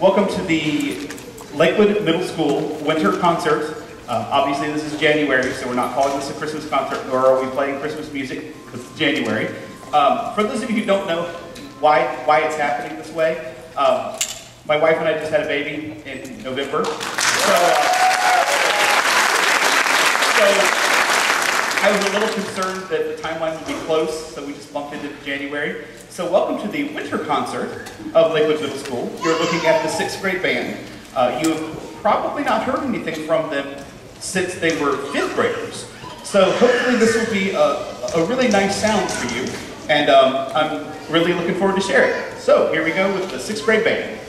Welcome to the Lakewood Middle School winter concert. Obviously this is January, so we're not calling this a Christmas concert, nor are we playing Christmas music, because it's January. For those of you who don't know why it's happening this way, my wife and I just had a baby in November. So I was a little concerned that the timeline would be close, so we just bumped into January. So welcome to the winter concert of Lakewood Middle School. You're looking at the 6th grade band. You have probably not heard anything from them since they were 5th graders. So hopefully this will be a really nice sound for you, and I'm really looking forward to sharing it. So here we go with the 6th grade band.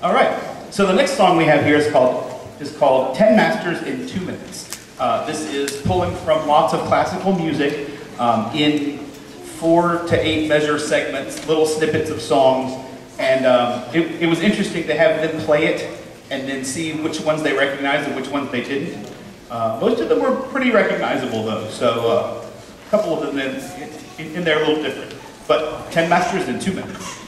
All right, so the next song we have here is called 10 Masters in 2 Minutes. This is pulling from lots of classical music in 4 to 8 measure segments, little snippets of songs, and it was interesting to have them play it and then see which ones they recognized and which ones they didn't. Most of them were pretty recognizable though, so a couple of them in there a little different. But 10 Masters in 2 minutes.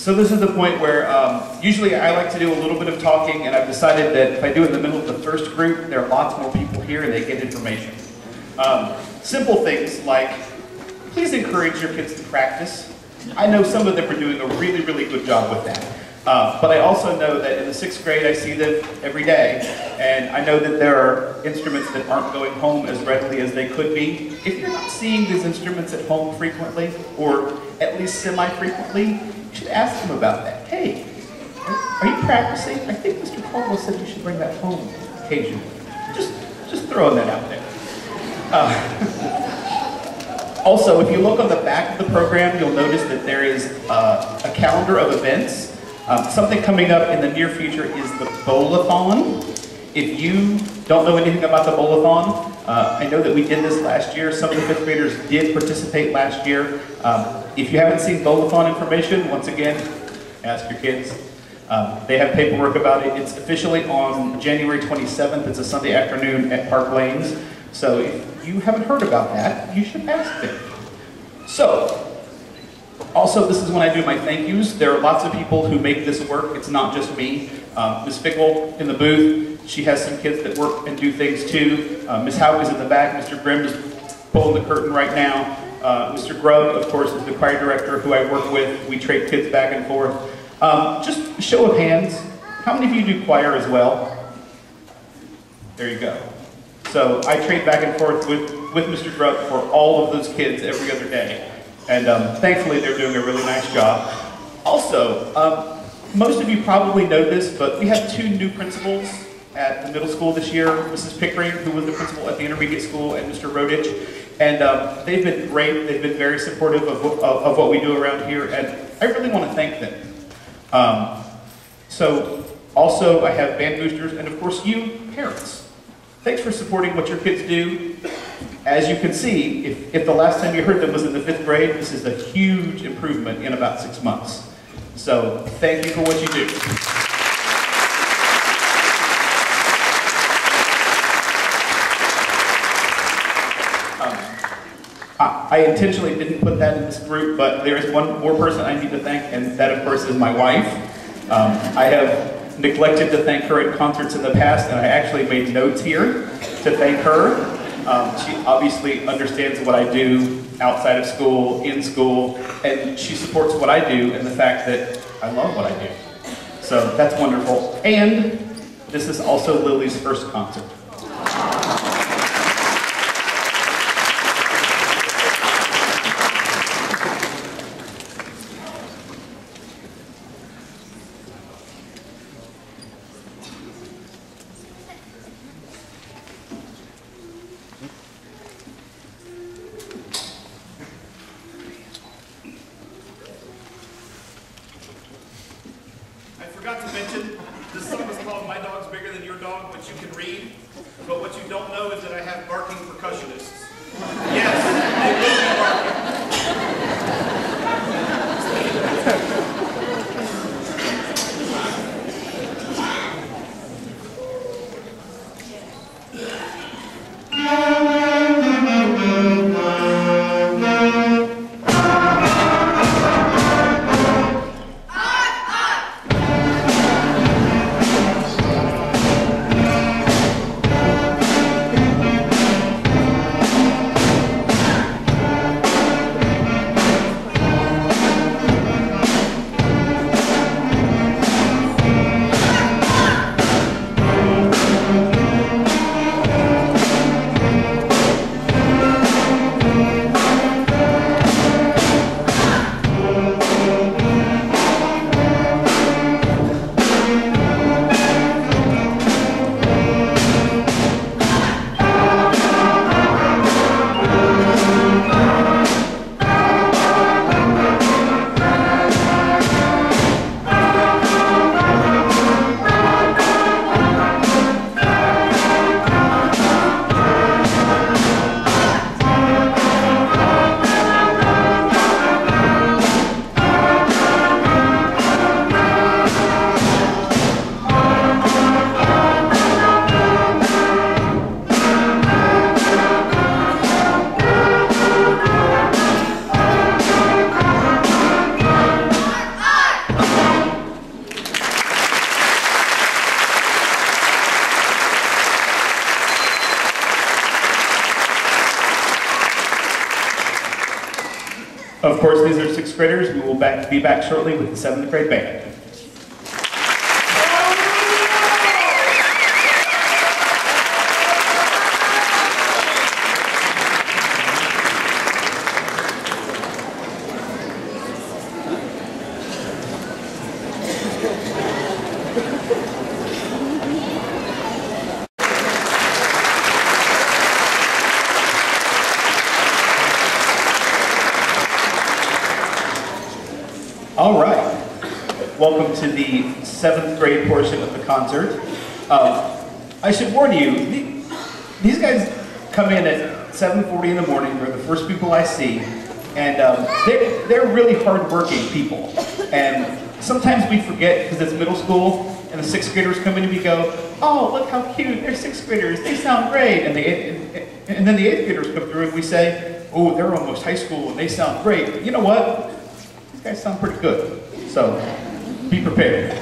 So this is the point where usually I like to do a little bit of talking, and I've decided that if I do it in the middle of the first group, there are lots more people here and they get information. Simple things like, please encourage your kids to practice. I know some of them are doing a really, really good job with that. But I also know that in the 6th grade I see them every day, and I know that there are instruments that aren't going home as readily as they could be. If you're not seeing these instruments at home frequently, or at least semi-frequently, you should ask them about that. Hey, are you practicing? I think Mr. Caldwell said you should bring that home occasionally. Just throwing that out there. Also, if you look on the back of the program, you'll notice that there is a calendar of events. Something coming up in the near future is the Bowl-a-thon. If you don't know anything about the Bowl-a-thon, I know that we did this last year. Some of the 5th graders did participate last year. If you haven't seen Bowl-a-thon information, once again, ask your kids. They have paperwork about it. It's officially on January 27th. It's a Sunday afternoon at Park Lanes. So if you haven't heard about that, you should ask them. So, also, this is when I do my thank yous. There are lots of people who make this work. It's not just me. Ms. Fickle in the booth, she has some kids that work and do things too. Ms. Houck is in the back. Mr. Grimm is pulling the curtain right now. Mr. Grubb, of course, is the choir director who I work with. We trade kids back and forth. Just a show of hands. How many of you do choir as well? There you go. So I trade back and forth with Mr. Grubb for all of those kids every other day. And thankfully, they're doing a really nice job. Also, most of you probably know this, but we have 2 new principals at the middle school this year. Mrs. Pickering, who was the principal at the intermediate school, and Mr. Rodich. And they've been great. They've been very supportive of what we do around here, and I really want to thank them. So, also, I have band boosters, and of course, you, parents. Thanks for supporting what your kids do. As you can see, if the last time you heard them was in the 5th grade, this is a huge improvement in about 6 months. So thank you for what you do. I intentionally didn't put that in this group, but there is one more person I need to thank, and that of course is my wife. I have neglected to thank her at concerts in the past, and I actually made notes here to thank her. She obviously understands what I do outside of school, in school, and she supports what I do and the fact that I love what I do. So that's wonderful. And this is also Lily's first concert. Forgot to mention, this song is called My Dog's Bigger Than Your Dog, which you can read, but what you don't know is that I have barking percussionists. Yes, they will be barking. Of course, these are sixth graders. We will be back shortly with the seventh grade band. All right, welcome to the seventh grade portion of the concert. I should warn you, these guys come in at 7:40 in the morning. They're the first people I see, and they're really hard-working people. And sometimes we forget, because it's middle school, and the sixth graders come in and we go, oh, look how cute, they're sixth graders, they sound great. And then the eighth graders come through and we say, oh, they're almost high school and they sound great. But you know what? You guys sound pretty good, so be prepared.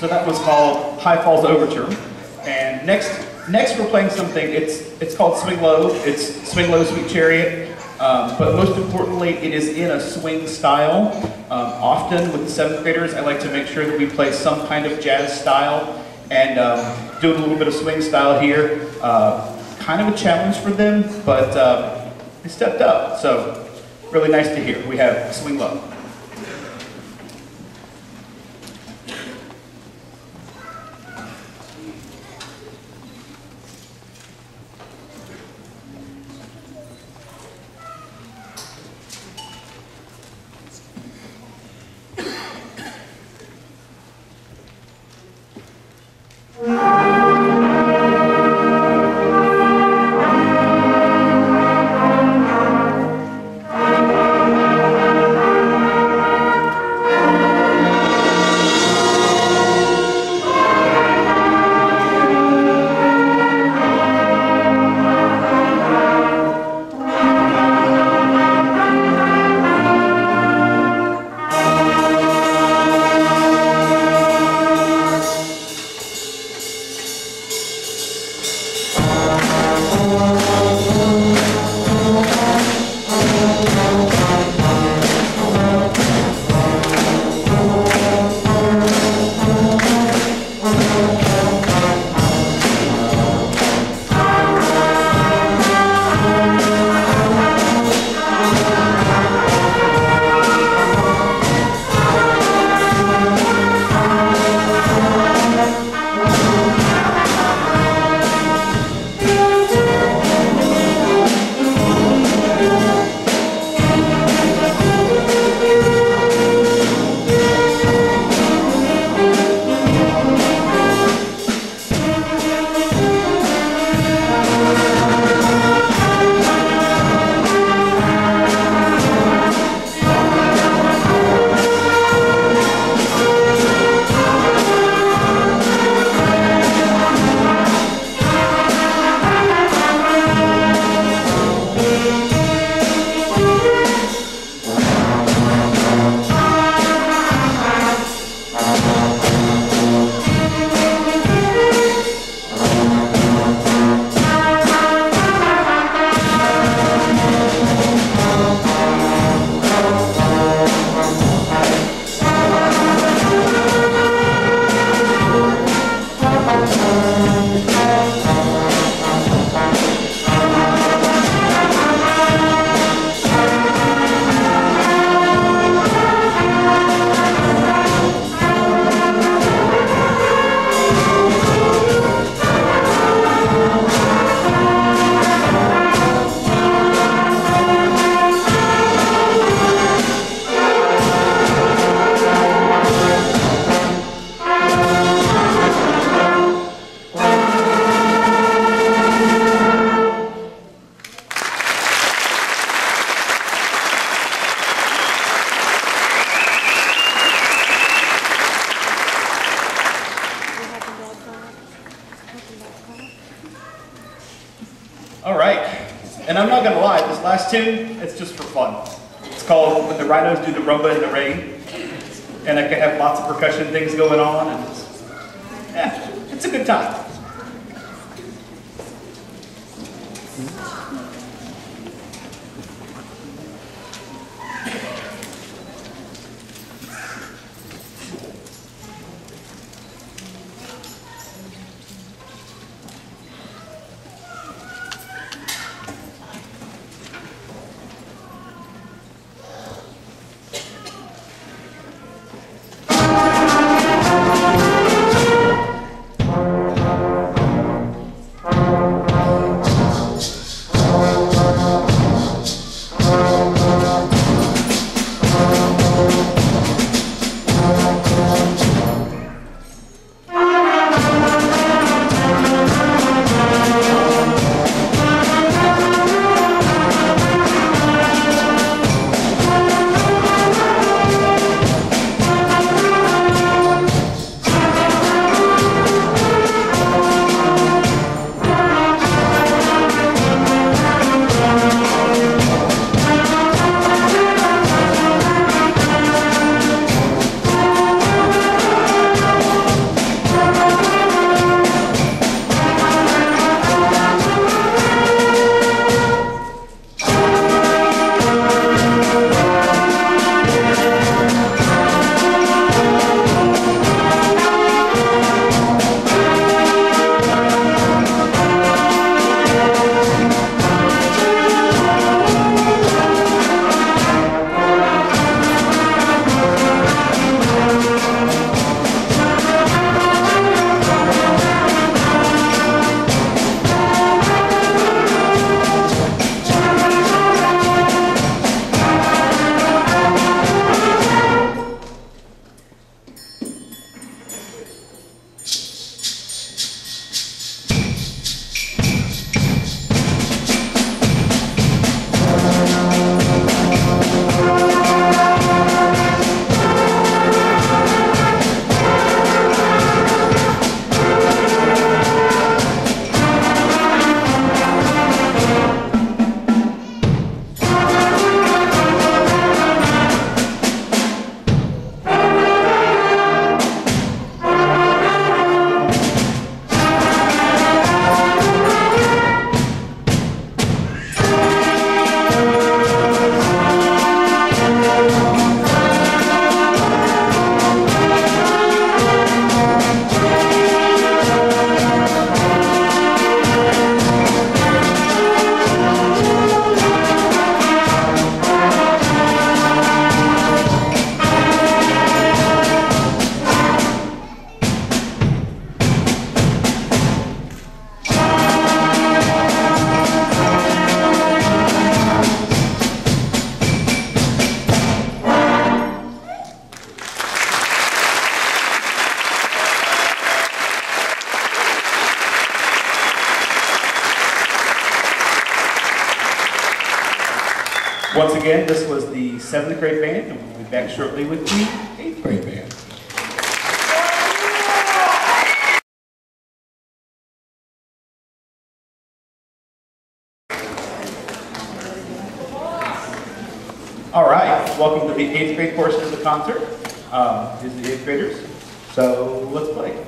So that was called High Falls Overture. And next we're playing something, it's called Swing Low. It's Swing Low, Sweet Chariot. But most importantly, it is in a swing style. Often with the 7th graders, I like to make sure that we play some kind of jazz style, and doing a little bit of swing style here. Kind of a challenge for them, but they stepped up, so really nice to hear. We have Swing Low. All right, and I'm not gonna lie, this last tune, it's just for fun. It's called When the Rhinos Do the Rumba in the Rain, and I can have lots of percussion things going on, and yeah, it's a good time. again. This was the 7th grade band, and we'll be back shortly with the 8th grade band. All right, welcome to the 8th grade portion of the concert. These are the 8th graders, so let's play.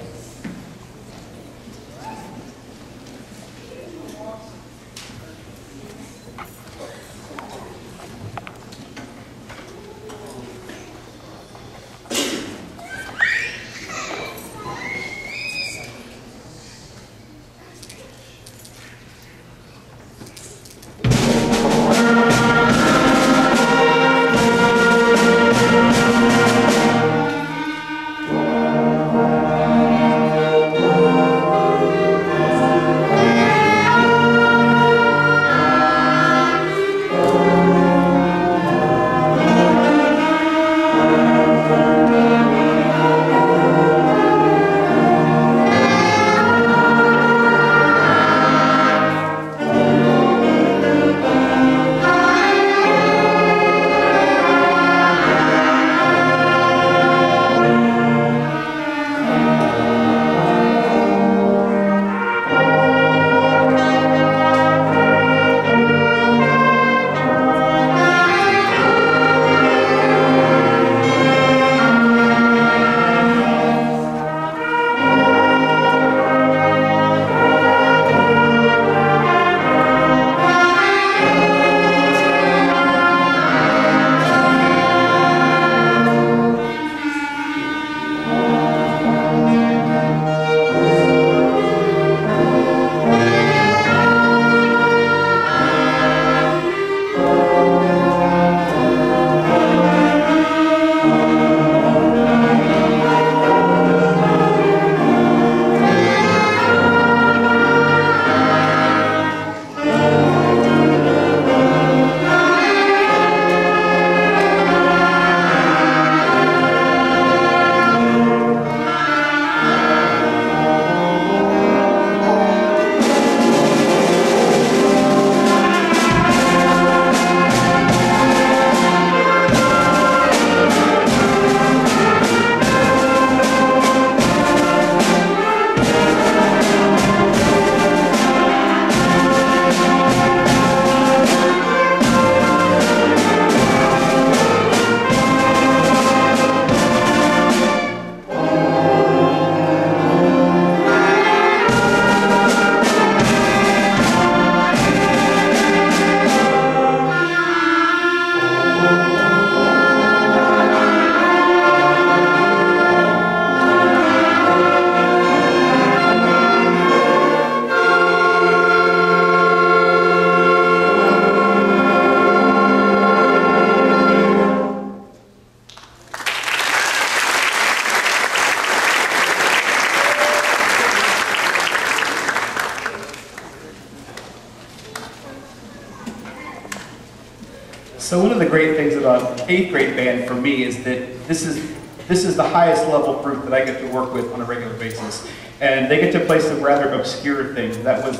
So one of the great things about 8th grade band for me is that this is the highest level group that I get to work with on a regular basis, and they get to play some rather obscure things. That was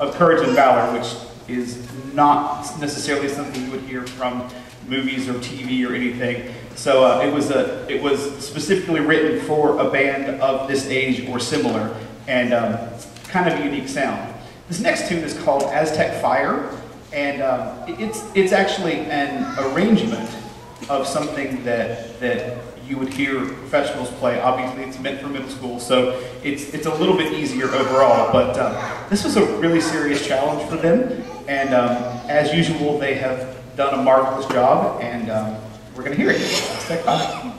Of Courage and Valor, which is not necessarily something you would hear from movies or TV or anything. So it was specifically written for a band of this age or similar, and kind of a unique sound. This next tune is called Aztec Fire, and it's actually an arrangement of something that you would hear professionals play. Obviously, it's meant for middle school, so it's a little bit easier overall. But this was a really serious challenge for them, and as usual, they have done a marvelous job, and we're going to hear it. Aztec Fire.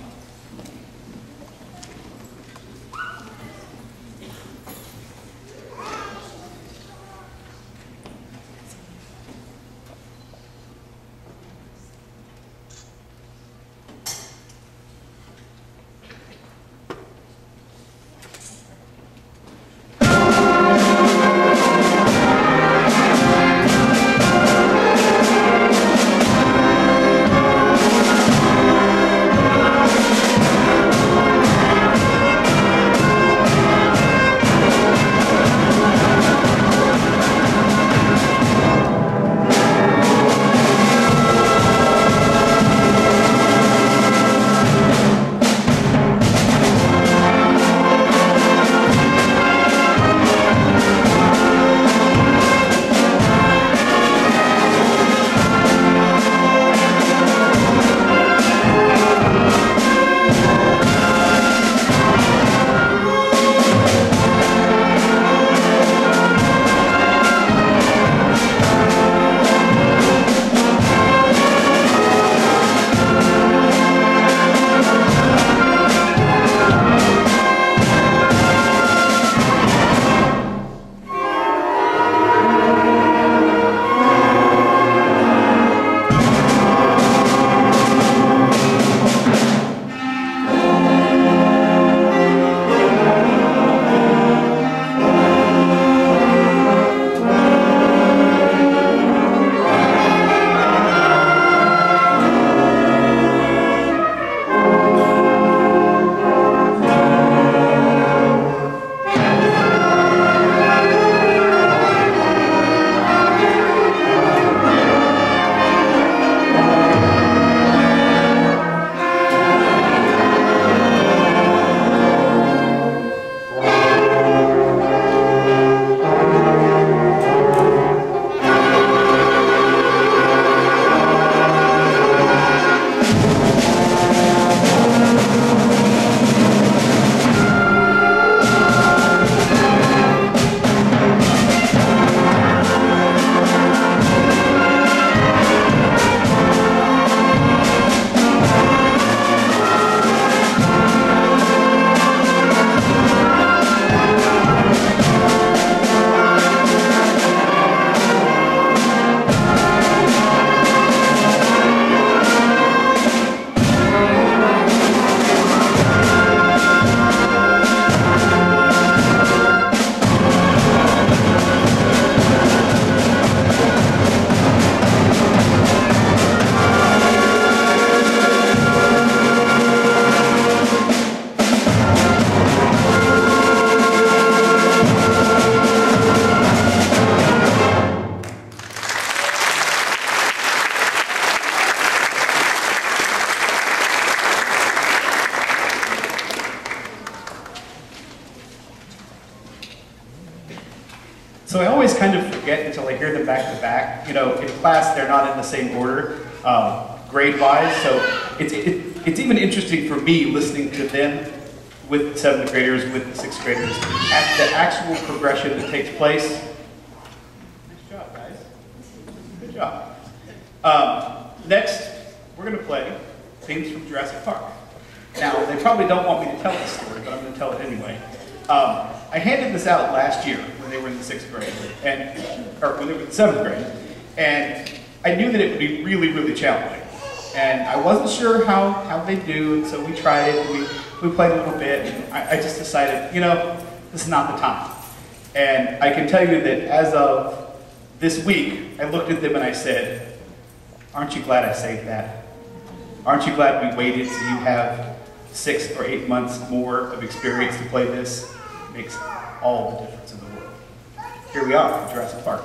always kind of forget until I hear them back to back. You know, in class, they're not in the same order, grade-wise, so it's even interesting for me listening to them with the 7th graders, with the 6th graders, at the actual progression that takes place. Nice job, guys. Good job. Next, we're going to play themes from Jurassic Park. Now, they probably don't want me to tell this story, but I'm going to tell it anyway. I handed this out last year when they were in the 6th grade, or when they were in the 7th grade, and I knew that it would be really, really challenging. And I wasn't sure how they'd do, and so we tried it, and we played a little bit, and I just decided, you know, this is not the time. And I can tell you that as of this week, I looked at them and I said, aren't you glad I saved that? Aren't you glad we waited so you have 6 or 8 months more of experience to play this? It makes all the difference in the world. Here we are, Jurassic Park.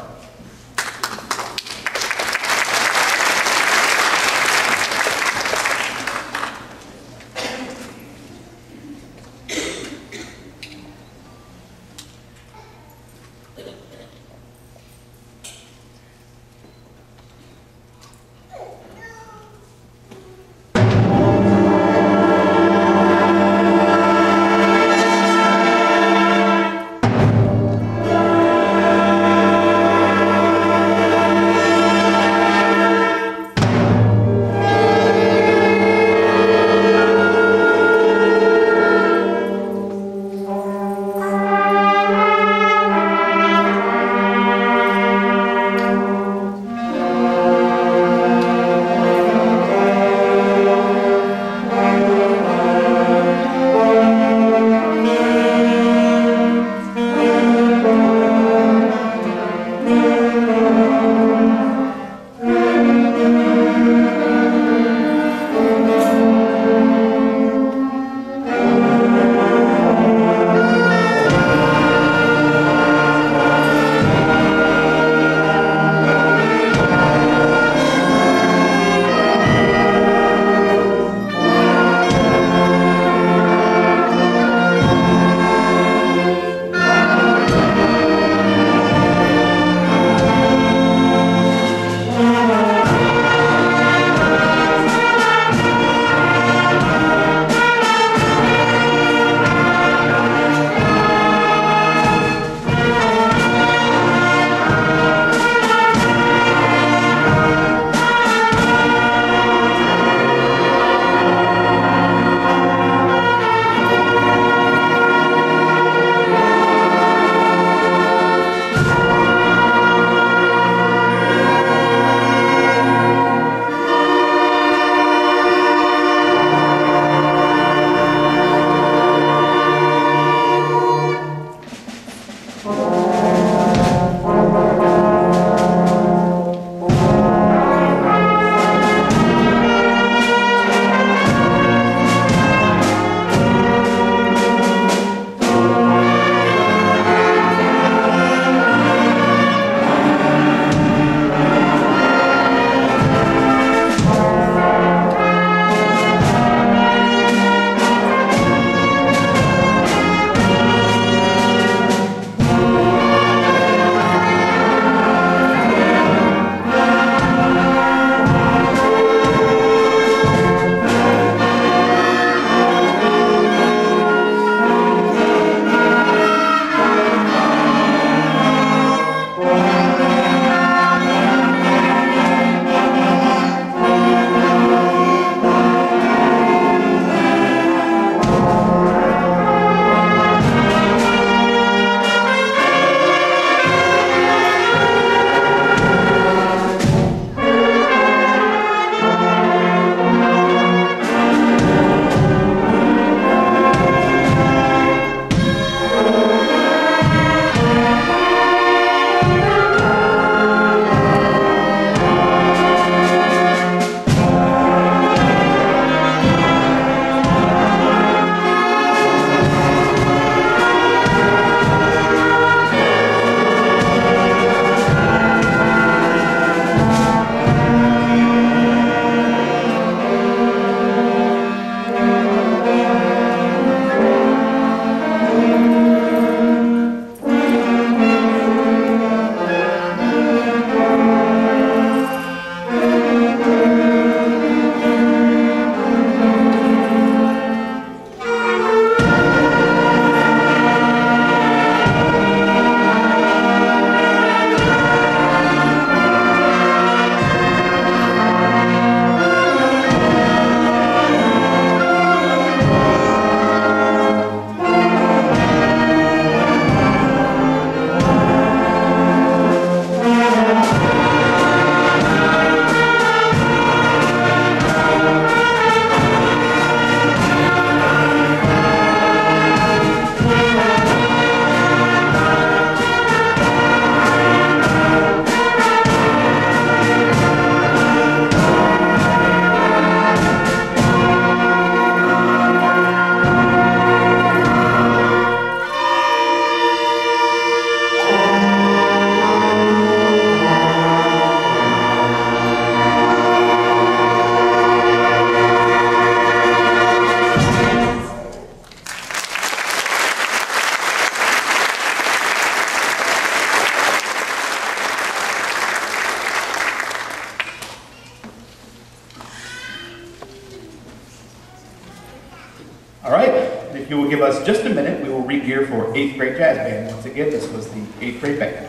All right, and if you will give us just a minute, we will re-gear for 8th grade jazz band. Once again, this was the 8th grade band.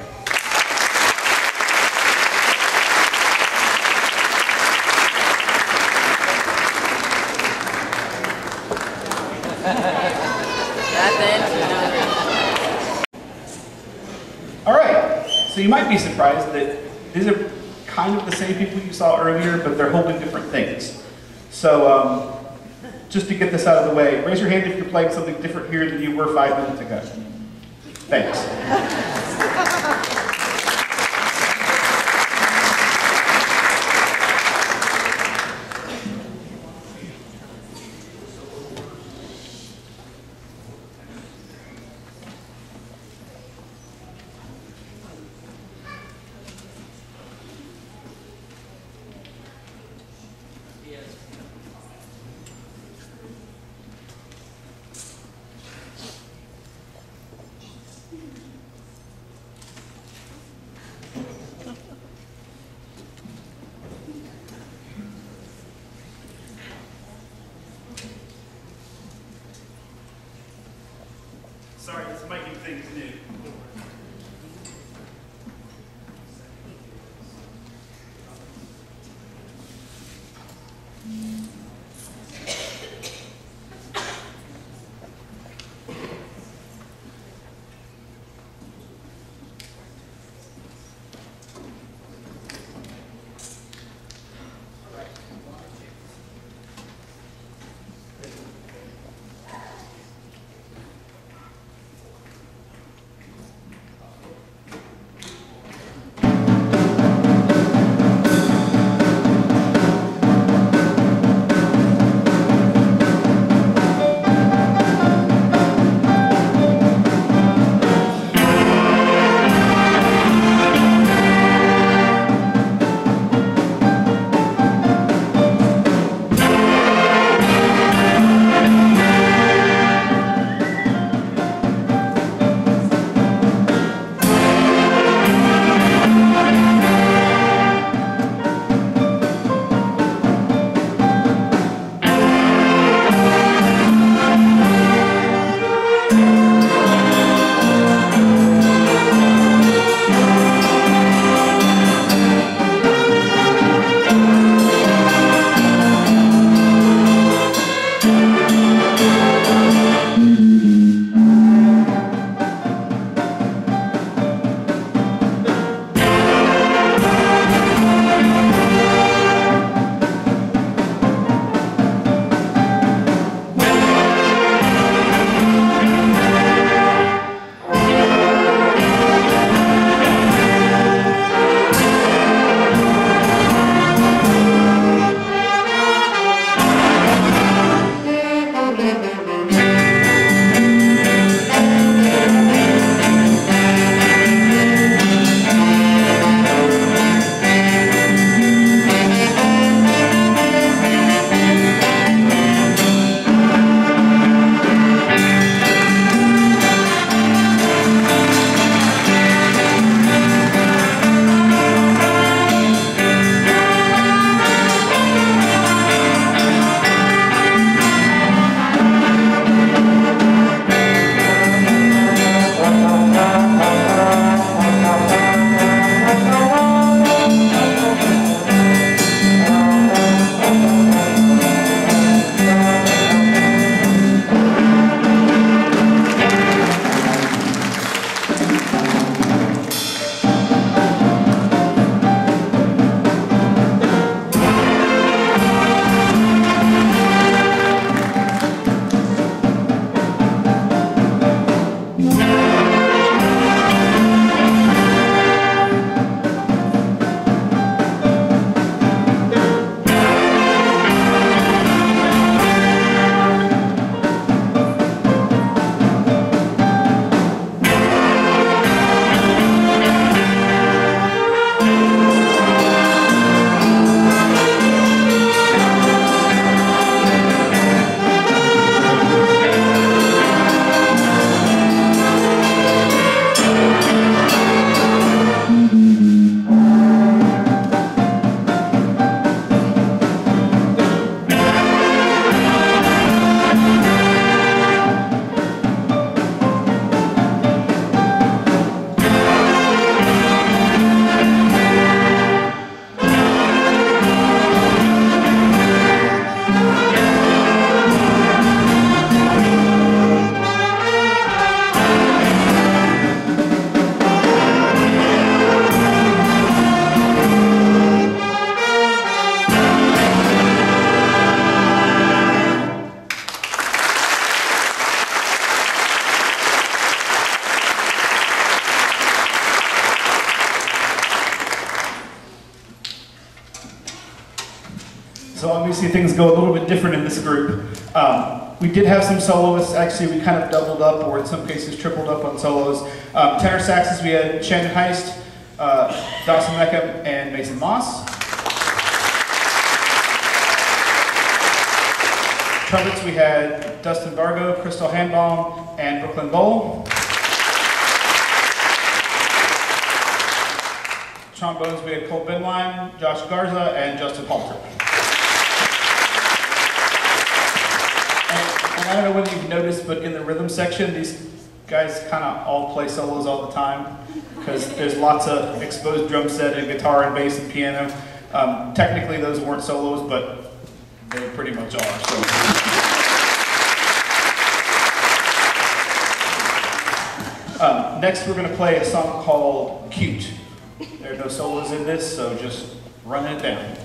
All right, so you might be surprised that these are kind of the same people you saw earlier, but they're holding different things. So just to get this out of the way, raise your hand if you're playing something different here than you were 5 minutes ago. Thanks. Sorry, it's making things new. obviously things go a little bit different in this group. We did have some soloists. Actually, we kind of doubled up, or in some cases tripled up on solos. Tenor saxes, we had Shannon Heist, Dawson Meckham, and Mason Moss. Trumpets, we had Dustin Vargo, Crystal Handbaum, and Brooklyn Bowl. Trombones, we had Cole Benline, Josh Garza, and Justin Halter. And I don't know whether you've noticed, but in the rhythm section, these guys kind of all play solos all the time, because there's lots of exposed drum set and guitar and bass and piano. Technically, those weren't solos, but they pretty much are. So. Next, we're going to play a song called Cute. There are no solos in this, so just run it down.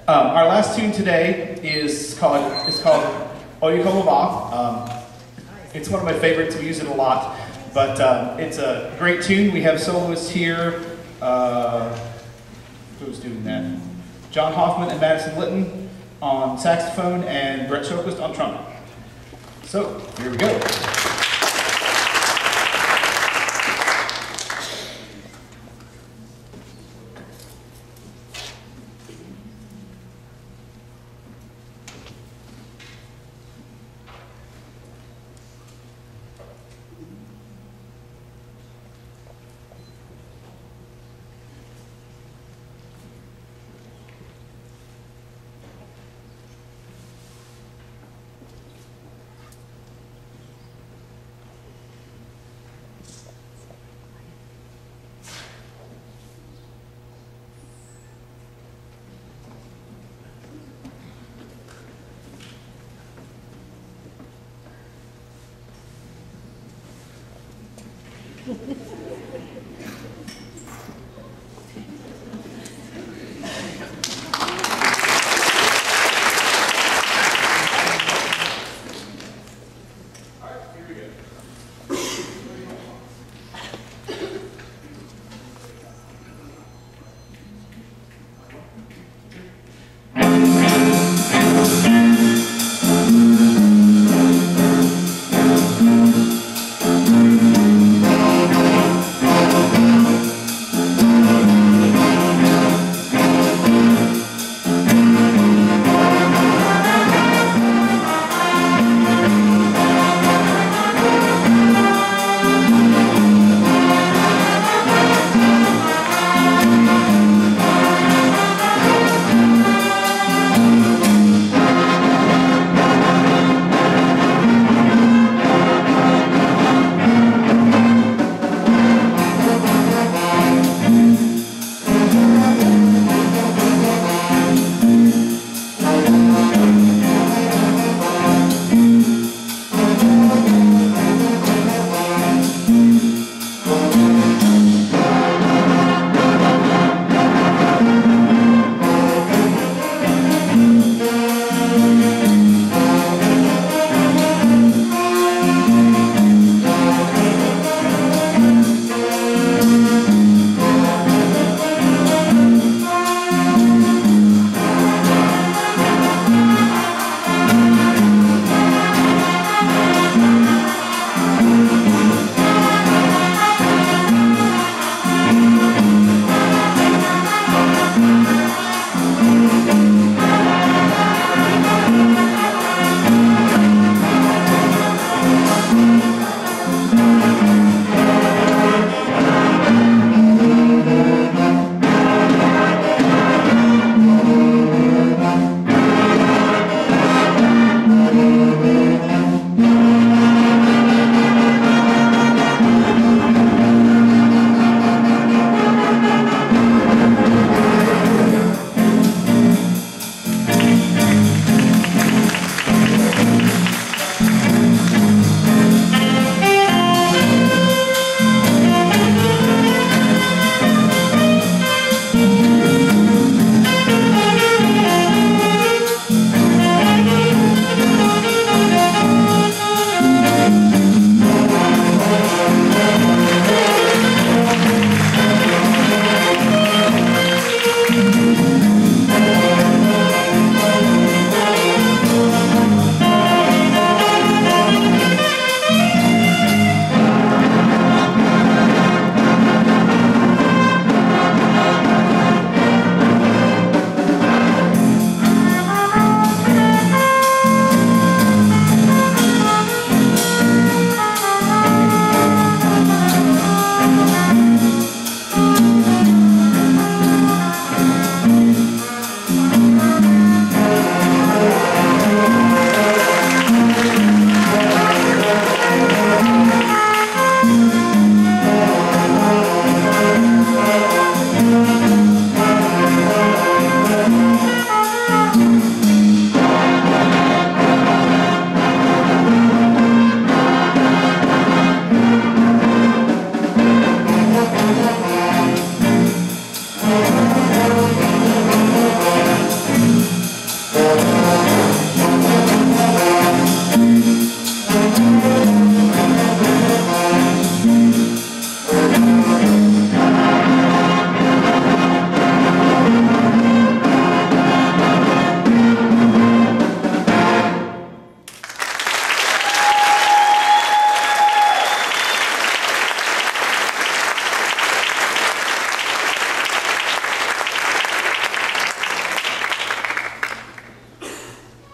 Our last tune today is called Oyukomo Ba. It's one of my favorites. We use it a lot, but it's a great tune. We have soloists here. Who's doing that? John Hoffman and Madison Litton on saxophone, and Brett Shokist on trumpet. So here we go.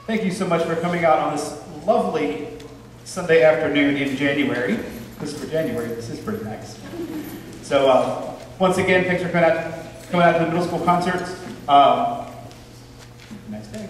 Thank you so much for coming out on this lovely Sunday afternoon in January. This is for January. This is pretty nice. So once again, thanks for coming out to the middle school concerts. Nice day.